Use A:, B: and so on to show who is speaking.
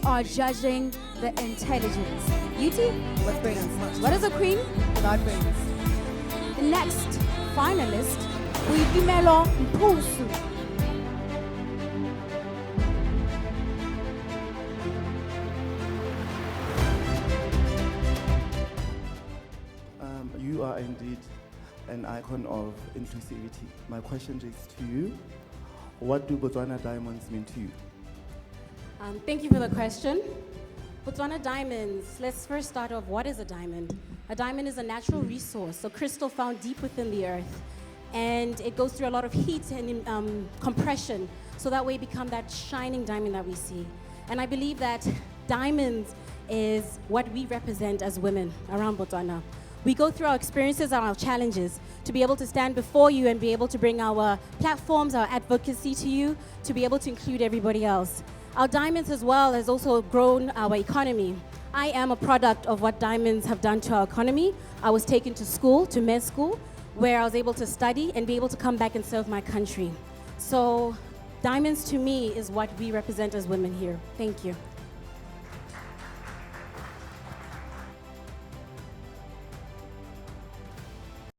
A: are judging the intelligence. Beauty with brains. What is a queen without brains? The next finalist, Boitumelo Mphusu.
B: You are indeed an icon of inclusivity. My question is to you. What do Botswana diamonds mean to you?
C: Thank you for the question. Botswana diamonds, let's first start off, what is a diamond? A diamond is a natural resource, a crystal found deep within the earth. And it goes through a lot of heat and compression, so that way it becomes that shining diamond that we see. And I believe that diamonds is what we represent as women around Botswana. We go through our experiences and our challenges to be able to stand before you and be able to bring our platforms, our advocacy to you, to be able to include everybody else. Our diamonds as well has also grown our economy. I am a product of what diamonds have done to our economy. I was taken to school, to med school, where I was able to study and be able to come back and serve my country. So diamonds to me is what we represent as women here. Thank you.